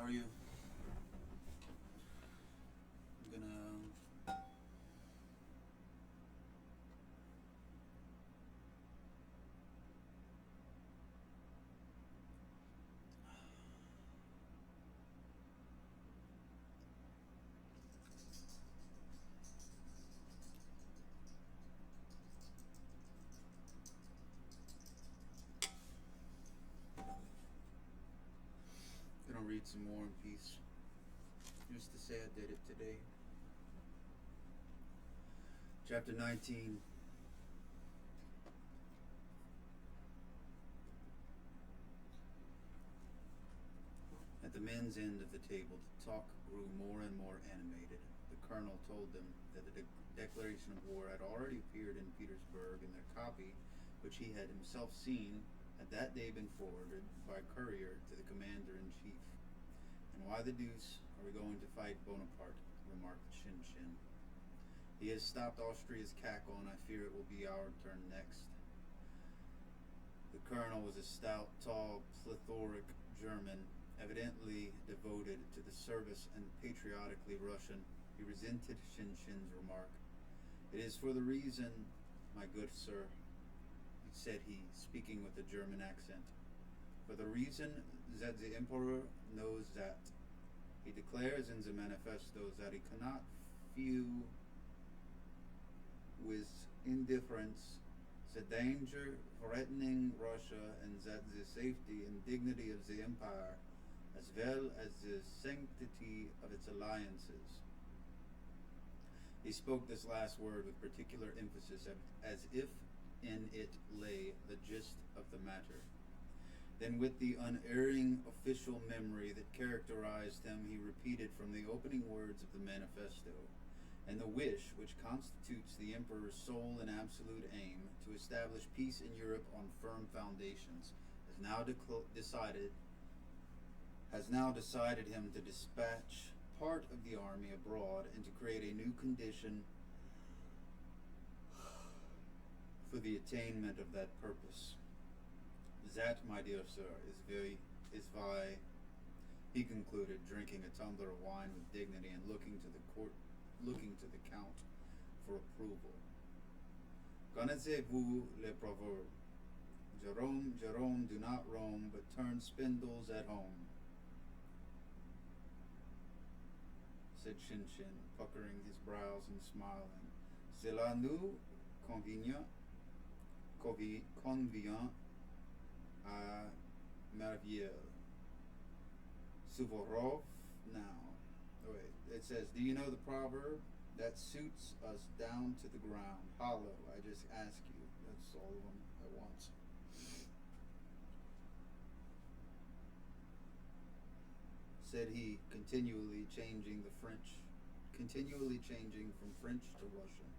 How are you? I'm gonna. Gonna read some War and Peace. Just to say I did it today. Chapter 19. At the men's end of the table, the talk grew more and more animated. The colonel told them that the declaration of war had already appeared in Petersburg, and their copy, which he had himself seen, had that day been forwarded by courier to the commander-in-chief. "And why the deuce are we going to fight Bonaparte?" remarked Shin. "He has stopped Austria's cackle, and I fear it will be our turn next." The colonel was a stout, tall, plethoric German, evidently devoted to the service and patriotically Russian. He resented Shin's remark. "It is for the reason, my good sir," said he, speaking with a German accent, "for the reason that the emperor knows that. He declares in the manifesto that he cannot view with indifference the danger threatening Russia, and that the safety and dignity of the empire, as well as the sanctity of its alliances." He spoke this last word with particular emphasis, as if in it lay the gist of the matter. Then, with the unerring official memory that characterized him, he repeated from the opening words of the manifesto, "And the wish which constitutes the emperor's sole and absolute aim, to establish peace in Europe on firm foundations, has now decided him to dispatch part of the army abroad and to create a new condition for the attainment of that purpose. That, my dear sir, is why," he concluded, drinking a tumbler of wine with dignity and looking to the count for approval. "Connaissez-vous le proverbe? Jerome, do not roam, but turn spindles at home," said Shin, puckering his brows and smiling. "Cela nous convient à merveille. Suvorov now." Oh, wait, it says, "Do you know the proverb? That suits us down to the ground. Hollow, I just ask you." That's all of them at once. Said he, continually changing from French to Russian.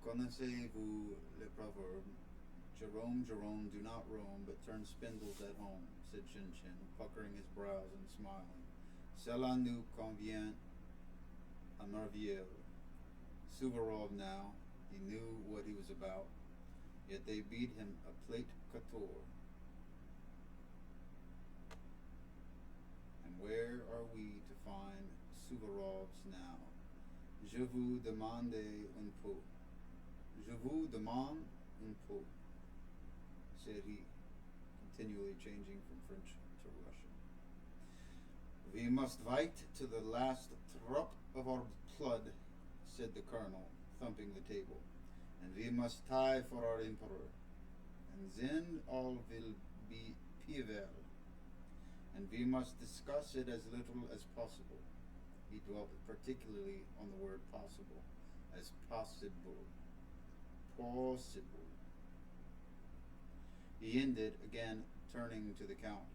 "Connaissez-vous le proverbe? Jerome, do not roam, but turn spindles at home," said Shin, puckering his brows and smiling. "Cela nous convient à merveille." Suvorov now, he knew what he was about, yet they beat him a plate 14. And where are we to find Suvorovs now? "Je vous demande un peu. Je vous demande un peu," said he, continually changing from French to Russian. "We must fight to the last drop of our blood," said the colonel, thumping the table, "and we must die for our emperor, and then all will be well. And we must discuss it as little as possible." He dwelt particularly on the word possible, as possible. He ended, again turning to the count.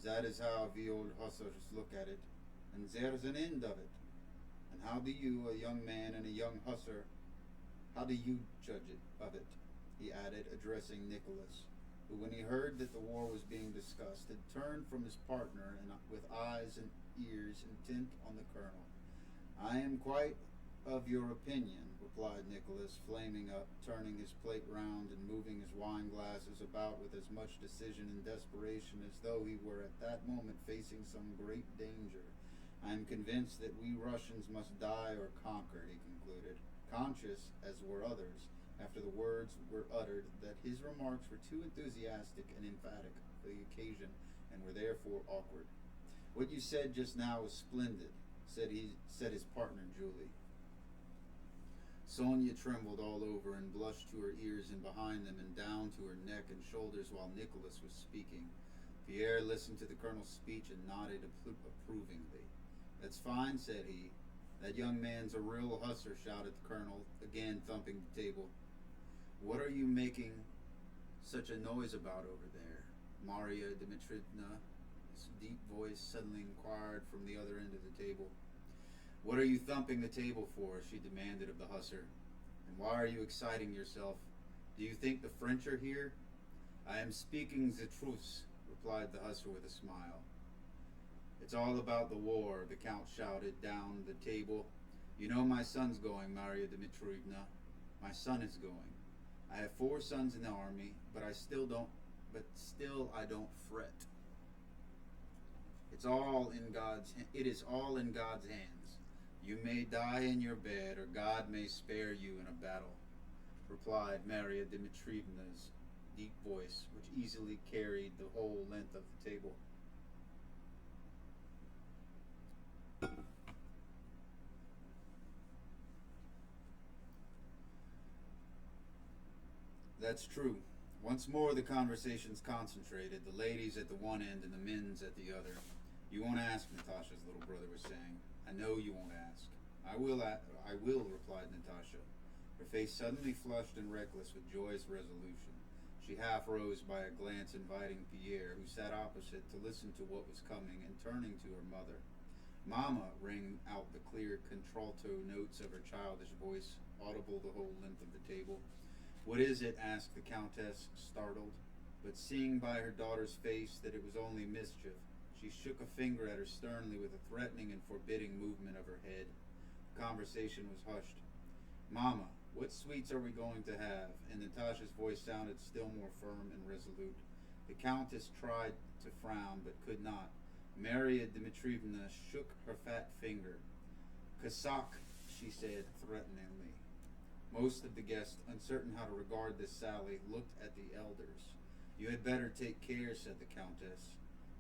"That is how we old hussars look at it, and there's an end of it. And how do you, a young man and a young hussar, how do you judge of it?" he added, addressing Nicholas, who, when he heard that the war was being discussed, had turned from his partner and with eyes and ears intent on the colonel. "I am quite of your opinion, replied Nicholas, flaming up, turning his plate round and moving his wine glasses about with as much decision and desperation as though he were at that moment facing some great danger. I am convinced that we Russians must die or conquer, he concluded, conscious, as were others, after the words were uttered, that his remarks were too enthusiastic and emphatic for the occasion and were therefore awkward. What you said just now was splendid, said his partner Julie. Sonia trembled all over and blushed to her ears and behind them and down to her neck and shoulders while Nicholas was speaking. Pierre listened to the colonel's speech and nodded approvingly. That's fine, said he. That young man's a real hussar, shouted the colonel, again thumping the table. What are you making such a noise about over there? Maria Dmitrievna, his deep voice suddenly inquired from the other end of the table. What are you thumping the table for? She demanded of the hussar. And why are you exciting yourself? Do you think the French are here? I am speaking the truth, replied the hussar with a smile. It's all about the war, the count shouted down the table. You know my son's going, Maria Dmitrievna. My son is going. I have 4 sons in the army, but still I don't fret. It is all in God's hands. You may die in your bed, or God may spare you in a battle, replied Maria Dmitrievna's deep voice, which easily carried the whole length of the table. That's true. Once more the conversations concentrated, the ladies at the one end and the men's at the other. You won't ask, Natasha's little brother was saying. I know you won't ask. I will, replied Natasha, her face suddenly flushed and reckless with joyous resolution. She half rose by a glance inviting Pierre, who sat opposite, to listen to what was coming, and turning to her mother. Mama, rang out the clear contralto notes of her childish voice, audible the whole length of the table. What is it? Asked the Countess, startled. But seeing by her daughter's face that it was only mischief, she shook a finger at her sternly with a threatening and forbidding movement of her head. The conversation was hushed. Mama, what sweets are we going to have? And Natasha's voice sounded still more firm and resolute. The Countess tried to frown, but could not. Maria Dmitrievna shook her fat finger. Cossack, she said threateningly. Most of the guests, uncertain how to regard this sally, looked at the elders. You had better take care, said the Countess.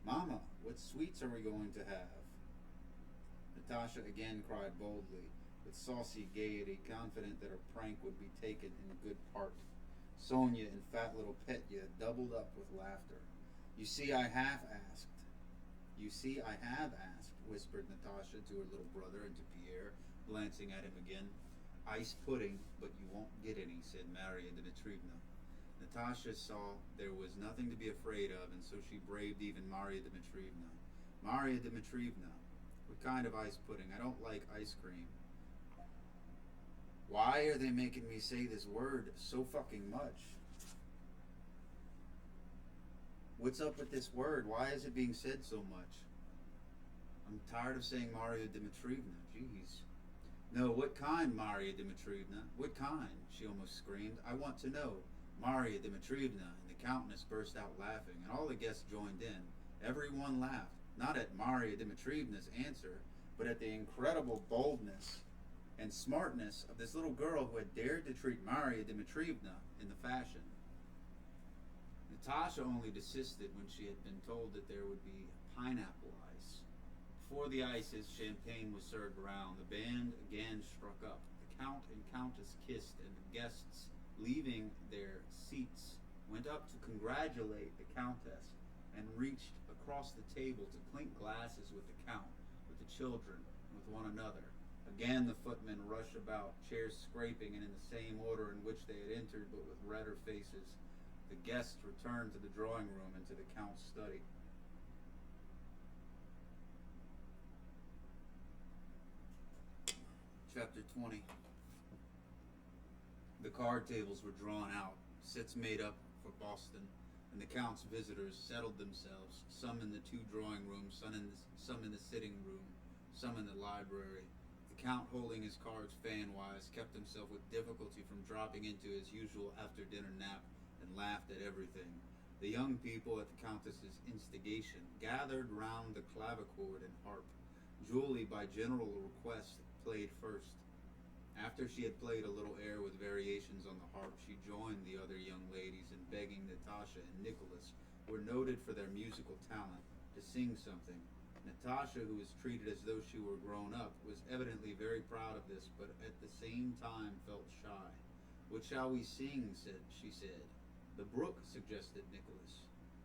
Mama, what sweets are we going to have? Natasha again cried boldly, with saucy gaiety, confident that her prank would be taken in good part. Sonia and fat little Petya doubled up with laughter. You see, I have asked, whispered Natasha to her little brother and to Pierre, glancing at him again. Ice pudding, but you won't get any, said Maria Dmitrievna. Natasha saw there was nothing to be afraid of, and so she braved even Maria Dmitrievna. Maria Dmitrievna, what kind of ice pudding? I don't like ice cream. Why are they making me say this word so fucking much? What's up with this word? Why is it being said so much? I'm tired of saying Maria Dmitrievna. Jeez. No, what kind, Maria Dmitrievna? What kind? She almost screamed. I want to know. Maria Dmitrievna, and the Countess burst out laughing, and all the guests joined in. Everyone laughed, not at Maria Dmitrievna's answer, but at the incredible boldness and smartness of this little girl who had dared to treat Maria Dmitrievna in the fashion. Natasha only desisted when she had been told that there would be pineapple ice. Before the ices, champagne was served around. The band again struck up. The Count and Countess kissed, and the guests, leaving their seats, went up to congratulate the Countess and reached across the table to clink glasses with the Count, with the children, with one another. Again the footmen rushed about, chairs scraping and in the same order in which they had entered, but with redder faces. The guests returned to the drawing room and to the Count's study. Chapter 20. The card tables were drawn out, sets made up for Boston, and the Count's visitors settled themselves, some in the 2 drawing rooms, some in the sitting room, some in the library. The Count, holding his cards fan-wise, kept himself with difficulty from dropping into his usual after-dinner nap and laughed at everything. The young people, at the Countess's instigation, gathered round the clavichord and harp. Julie, by general request, played first. After she had played a little air with variations on the harp, she joined the other young ladies in begging Natasha and Nicholas, who were noted for their musical talent, to sing something. Natasha, who was treated as though she were grown up, was evidently very proud of this, but at the same time felt shy. "What shall we sing?" she said. "The Brook," suggested Nicholas.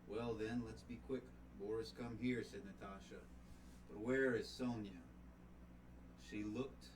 "Well then, let's be quick. Boris, come here," said Natasha. "But where is Sonia?" She looked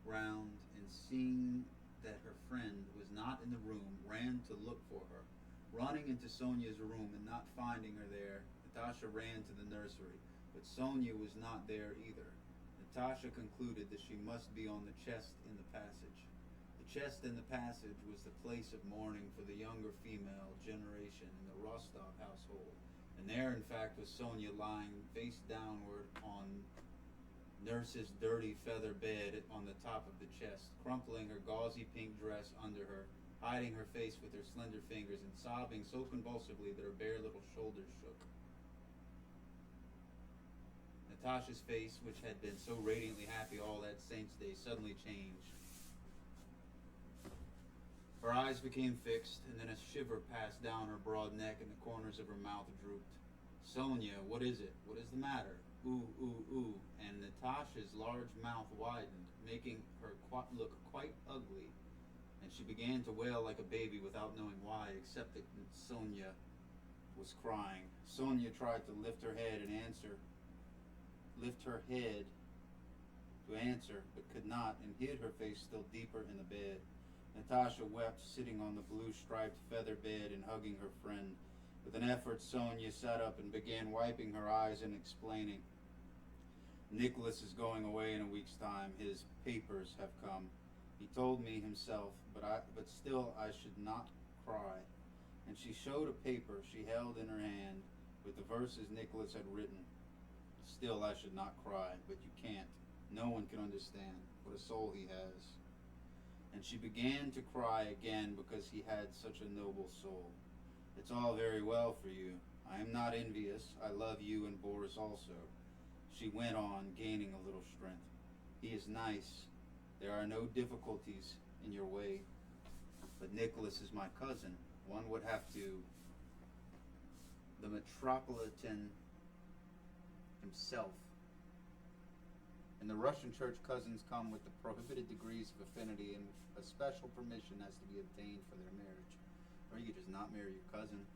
round, and seeing that her friend was not in the room, ran to look for her. Running into Sonia's room and not finding her there, Natasha ran to the nursery, but Sonia was not there either. Natasha concluded that she must be on the chest in the passage. The chest in the passage was the place of mourning for the younger female generation in the Rostov household, and there in fact was Sonia lying face downward on nurse's dirty feather bed on the top of the chest, crumpling her gauzy pink dress under her, hiding her face with her slender fingers, and sobbing so convulsively that her bare little shoulders shook. Natasha's face, which had been so radiantly happy all that Saint's Day, suddenly changed. Her eyes became fixed, and then a shiver passed down her broad neck, and the corners of her mouth drooped. "Sonia, what is it? What is the matter?" "Ooh, ooh, ooh," and Natasha's large mouth widened, making her look quite ugly, and she began to wail like a baby without knowing why, except that Sonia was crying. Sonia tried to lift her head to answer, but could not, and hid her face still deeper in the bed. Natasha wept, sitting on the blue-striped feather bed and hugging her friend. With an effort, Sonia sat up and began wiping her eyes and explaining. "Nicholas is going away in a week's time. His papers have come. He told me himself, but still I should not cry." And she showed a paper she held in her hand with the verses Nicholas had written. "Still I should not cry, but you can't. No one can understand what a soul he has." And she began to cry again because he had such a noble soul. "It's all very well for you. I am not envious. I love you and Boris also," she went on, gaining a little strength. "He is nice. There are no difficulties in your way. But Nicholas is my cousin. One would have to. The Metropolitan himself. And the Russian church cousins come with the prohibited degrees of affinity, and a special permission has to be obtained for their marriage. Or you could just not marry your cousin.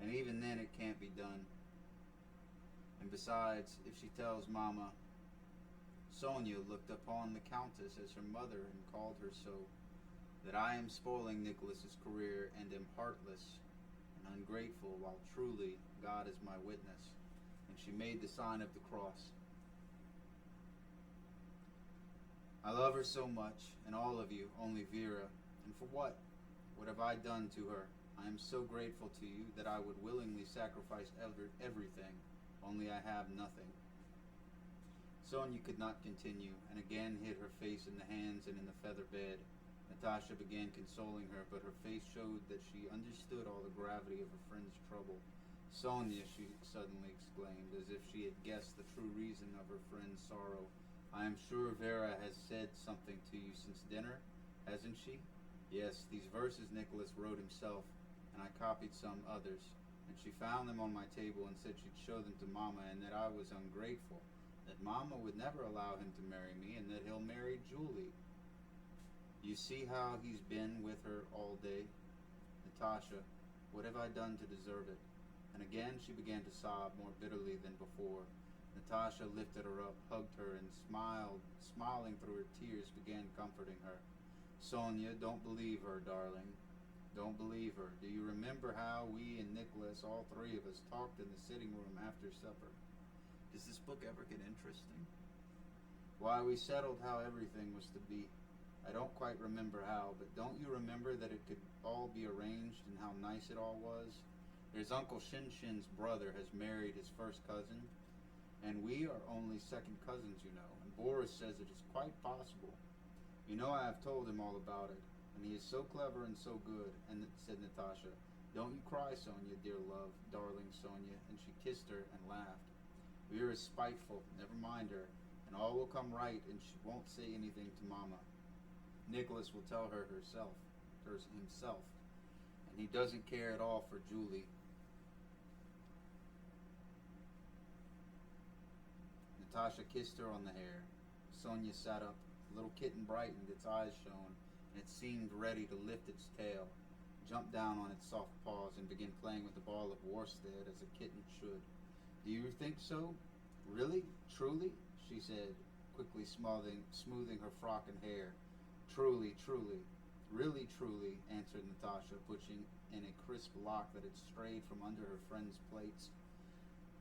And even then it can't be done. And besides, if she tells Mama..." Sonia looked upon the Countess as her mother and called her so, "that I am spoiling Nicholas's career and am heartless and ungrateful, while truly God is my witness." And she made the sign of the cross. "I love her so much, and all of you, only Vera. And for what? What have I done to her? I am so grateful to you that I would willingly sacrifice everything, only I have nothing." Sonia could not continue, and again hid her face in the hands and in the feather bed. Natasha began consoling her, but her face showed that she understood all the gravity of her friend's trouble. "Sonia," she suddenly exclaimed, as if she had guessed the true reason of her friend's sorrow, "I am sure Vera has said something to you since dinner, hasn't she?" "Yes, these verses Nicholas wrote himself, and I copied some others, and she found them on my table and said she'd show them to Mama, and that I was ungrateful, that Mama would never allow him to marry me, and that he'll marry Julie. You see how he's been with her all day. Natasha, what have I done to deserve it?" And again she began to sob more bitterly than before. Natasha lifted her up, hugged her, and smiling through her tears, began comforting her. "Sonia, don't believe her, darling. Don't believe her. Do you remember how we and Nicholas, all three of us, talked in the sitting room after supper? Does this book ever get interesting? Why, we settled how everything was to be. I don't quite remember how, but don't you remember that it could all be arranged and how nice it all was? His uncle Shinshin's brother has married his first cousin, and we are only second cousins, you know. And Boris says it is quite possible. You know, I have told him all about it, and he is so clever and so good. And said Natasha, "Don't you cry, Sonia, dear love, darling Sonia." And she kissed her and laughed. Vera is spiteful. Never mind her, and all will come right, and she won't say anything to Mama. Nicholas will tell her himself, and he doesn't care at all for Julie. Natasha kissed her on the hair. Sonia sat up. The little kitten brightened, its eyes shone, and it seemed ready to lift its tail, jump down on its soft paws, and begin playing with the ball of worsted as a kitten should. "Do you think so? Really? Truly?" she said, quickly smoothing her frock and hair. "Truly, truly. Really, truly," answered Natasha, pushing in a crisp lock that had strayed from under her friend's plaits.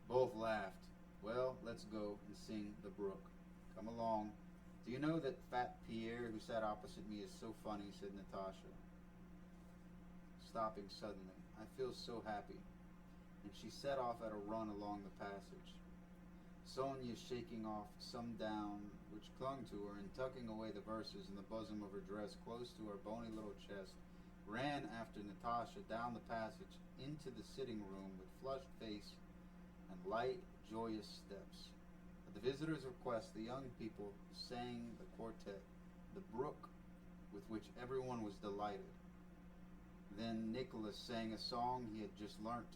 Both laughed. "Well, let's go and sing the brook. Come along. Do you know that fat Pierre who sat opposite me is so funny," said Natasha, stopping suddenly. "I feel so happy." And she set off at a run along the passage. Sonia, shaking off some down which clung to her and tucking away the verses in the bosom of her dress close to her bony little chest, ran after Natasha down the passage into the sitting room with flushed face and light, joyous steps. At the visitor's request, the young people sang the quartet, "The Brook," with which everyone was delighted. Then Nicholas sang a song he had just learnt.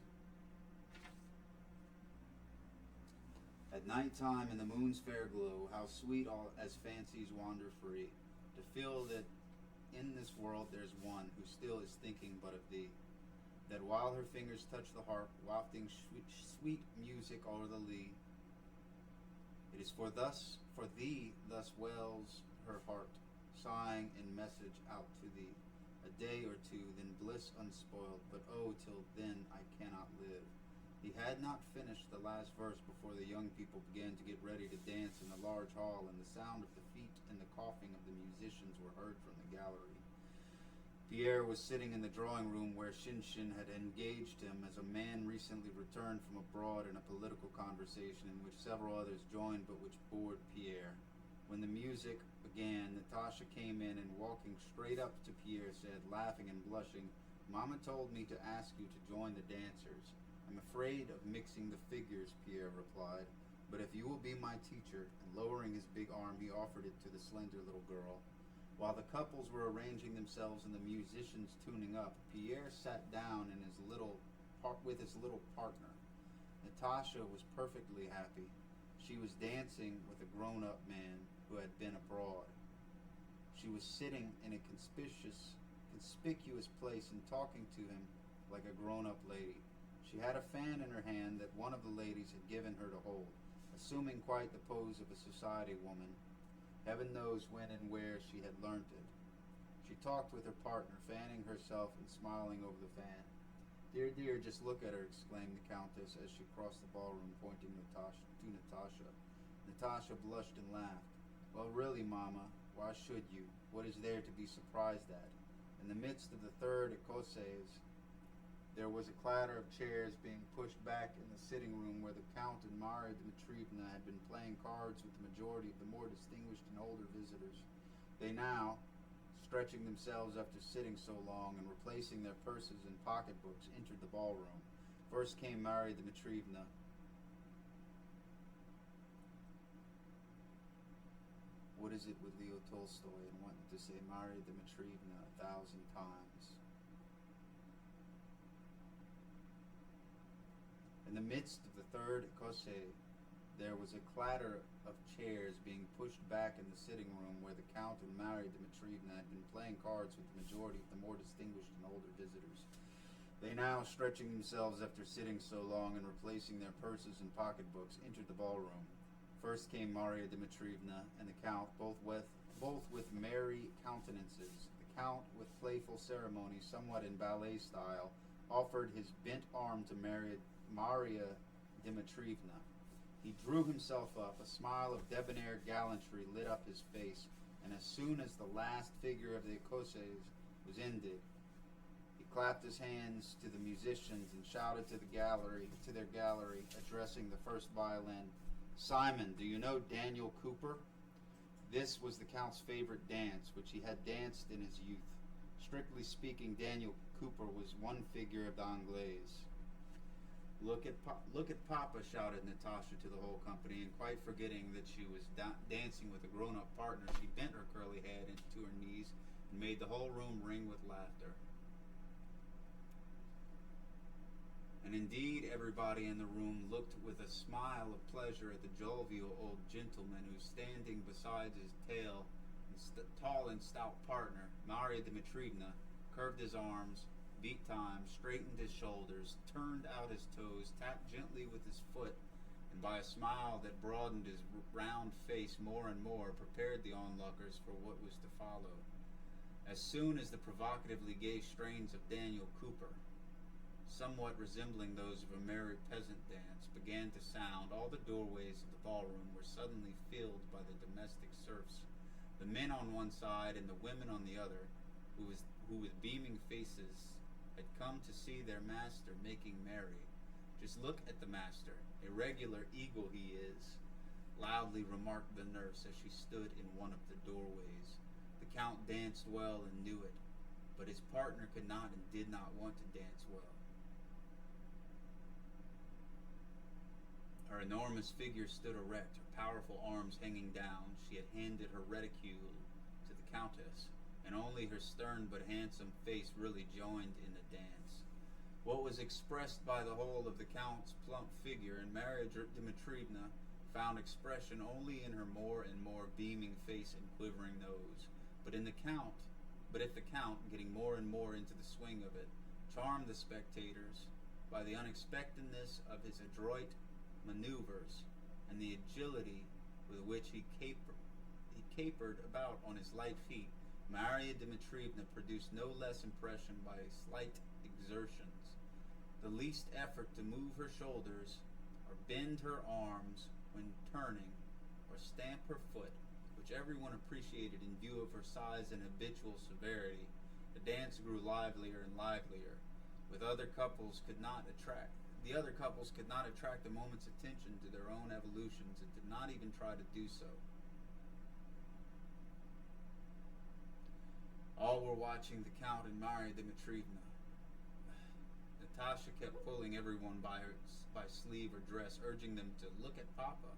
At night time in the moon's fair glow, how sweet all as fancies wander free, to feel that in this world there's one who still is thinking but of thee, that while her fingers touch the harp, wafting sweet music o'er the lea, it is for thee thus wails her heart, sighing in message out to thee. A day or two, then bliss unspoiled, but oh, till then I cannot live. He had not finished the last verse before the young people began to get ready to dance in the large hall, and the sound of the feet and the coughing of the musicians were heard from the gallery. Pierre was sitting in the drawing room where Shinshin had engaged him as a man recently returned from abroad in a political conversation in which several others joined but which bored Pierre. When the music began, Natasha came in and, walking straight up to Pierre, said, laughing and blushing, "Mama told me to ask you to join the dancers." "I'm afraid of mixing the figures," Pierre replied, "but if you will be my teacher," and lowering his big arm, he offered it to the slender little girl. While the couples were arranging themselves and the musicians tuning up, Pierre sat down with his little partner. Natasha was perfectly happy. She was dancing with a grown-up man who had been abroad. She was sitting in a conspicuous place and talking to him like a grown-up lady. She had a fan in her hand that one of the ladies had given her to hold, assuming quite the pose of a society woman. Heaven knows when and where she had learnt it. She talked with her partner, fanning herself and smiling over the fan. "Dear, dear, just look at her," exclaimed the Countess as she crossed the ballroom, pointing to Natasha. Natasha blushed and laughed. "Well, really, Mama, why should you? What is there to be surprised at?" In the midst of the third écossaise, there was a clatter of chairs being pushed back in the sitting room where the Count and Marya Dmitrievna had been playing cards with the majority of the more distinguished and older visitors. They now, stretching themselves after sitting so long and replacing their purses and pocketbooks, entered the ballroom. First came Marya Dmitrievna. What is it with Leo Tolstoy and wanting to say Marya Dmitrievna 1,000 times? In the midst of the third écossais, there was a clatter of chairs being pushed back in the sitting room where the Count and Marya Dmitrievna had been playing cards with the majority of the more distinguished and older visitors. They now, stretching themselves after sitting so long and replacing their purses and pocketbooks, entered the ballroom. First came Marya Dmitrievna and the Count, both with merry countenances. The Count, with playful ceremony, somewhat in ballet style, offered his bent arm to Marya Dmitrievna. He drew himself up. A smile of debonair gallantry lit up his face, and as soon as the last figure of the écossaise was ended, he clapped his hands to the musicians, and shouted to their gallery, addressing the first violin, "Simon, do you know Daniel Cooper?" This was the Count's favorite dance, which he had danced in his youth. Strictly speaking, Daniel Cooper was one figure of the Anglaise. Look at Papa," shouted Natasha to the whole company, and quite forgetting that she was dancing with a grown-up partner, she bent her curly head to her knees and made the whole room ring with laughter. And indeed, everybody in the room looked with a smile of pleasure at the jovial old gentleman who, standing beside his tall and stout partner, Marya Dmitrievna, curved his arms, beat time, straightened his shoulders, turned out his toes, tapped gently with his foot, and by a smile that broadened his round face more and more, prepared the onlookers for what was to follow. As soon as the provocatively gay strains of Daniel Cooper, somewhat resembling those of a merry peasant dance, began to sound, all the doorways of the ballroom were suddenly filled by the domestic serfs, the men on one side and the women on the other, who with beaming faces had come to see their master making merry. "Just look at the master, a regular eagle he is," loudly remarked the nurse as she stood in one of the doorways. The Count danced well and knew it, but his partner could not and did not want to dance well. Her enormous figure stood erect, her powerful arms hanging down. She had handed her reticule to the Countess, and only her stern but handsome face really joined in the dance. What was expressed by the whole of the Count's plump figure in Marya Dmitrievna found expression only in her more and more beaming face and quivering nose. But if the Count, getting more and more into the swing of it, charmed the spectators by the unexpectedness of his adroit maneuvers and the agility with which he capered about on his light feet, Marya Dmitrievna produced no less impression by slight exertions, the least effort to move her shoulders or bend her arms when turning or stamp her foot, which everyone appreciated in view of her size and habitual severity. The dance grew livelier and livelier. The other couples could not attract a moment's attention to their own evolutions and did not even try to do so. All were watching the Count and Marya Dmitrievna. Natasha kept pulling everyone by sleeve or dress, urging them to look at Papa,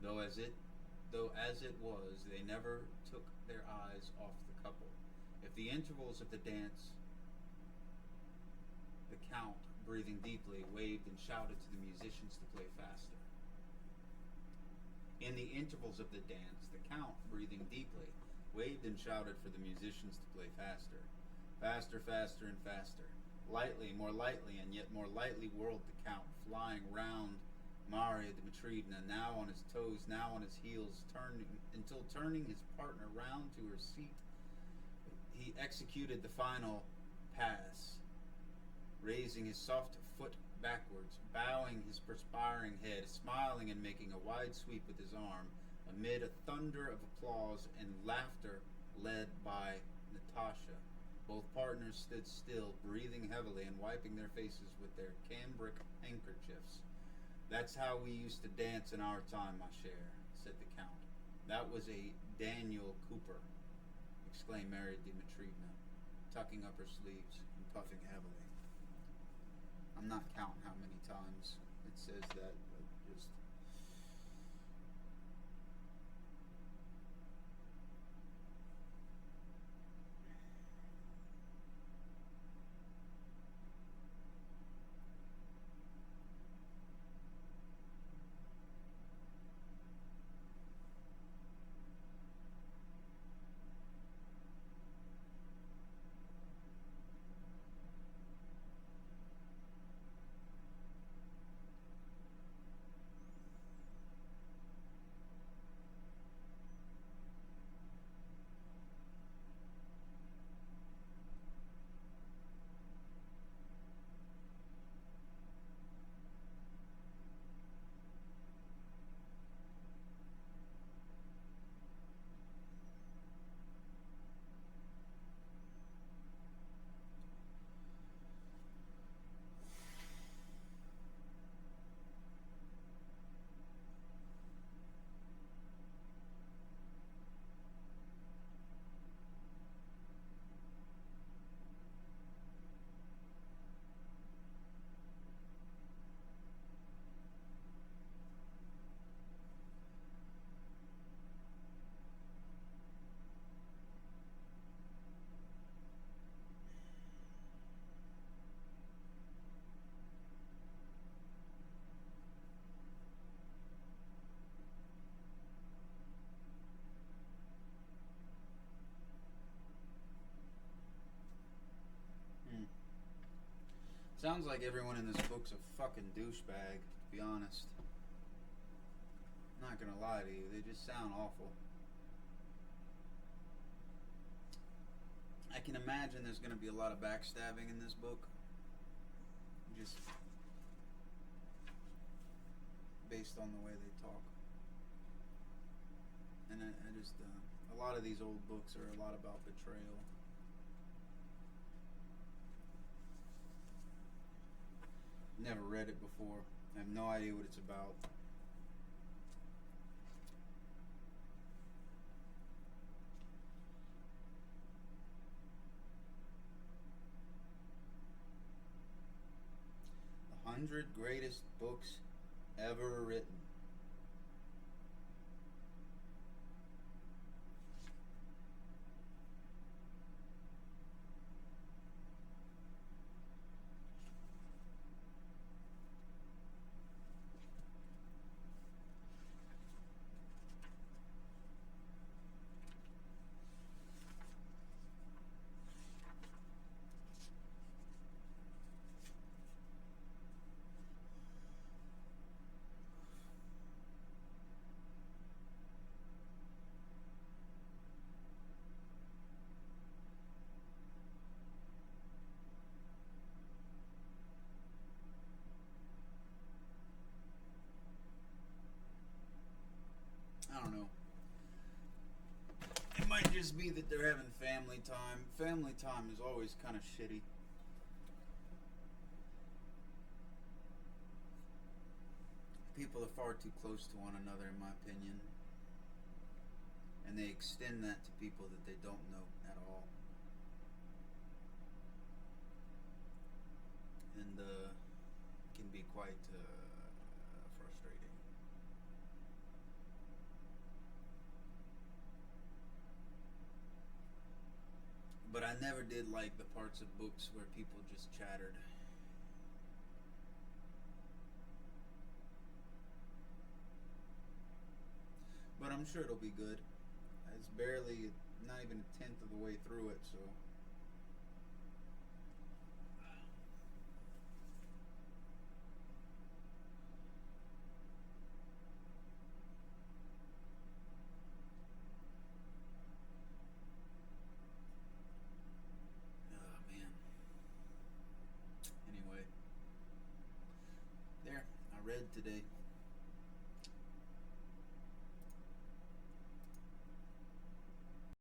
though as it was, they never took their eyes off the couple. At the intervals of the dance, the Count, breathing deeply, waved and shouted to the musicians to play faster. In the intervals of the dance, the Count, breathing deeply, waved and shouted for the musicians to play faster. Faster, faster, and faster. Lightly, more lightly, and yet more lightly whirled the Count, flying round Marya Dmitrievna, now on his toes, now on his heels, until turning his partner round to her seat, he executed the final pass, raising his soft foot backwards, bowing his perspiring head, smiling and making a wide sweep with his arm, amid a thunder of applause and laughter led by Natasha. Both partners stood still, breathing heavily and wiping their faces with their cambric handkerchiefs. "That's how we used to dance in our time, ma chère," said the Count. "That was a Daniel Cooper," exclaimed Marya Dmitrievna, tucking up her sleeves and puffing heavily. I'm not counting how many times it says that, but just... Sounds like everyone in this book's a fucking douchebag, to be honest. I'm not gonna lie to you, they just sound awful. I can imagine there's gonna be a lot of backstabbing in this book. Just based on the way they talk. And I just, a lot of these old books are a lot about betrayal. Never read it before. I have no idea what it's about. The 100 greatest books ever written. I don't know. It might just be that they're having family time. Family time is always kind of shitty. People are far too close to one another, in my opinion. And they extend that to people that they don't know at all. And can be quite frustrating. But I never did like the parts of books where people just chattered. But I'm sure it'll be good. It's barely, not even a tenth of the way through it, so. Oh, man. Anyway. There, I read today.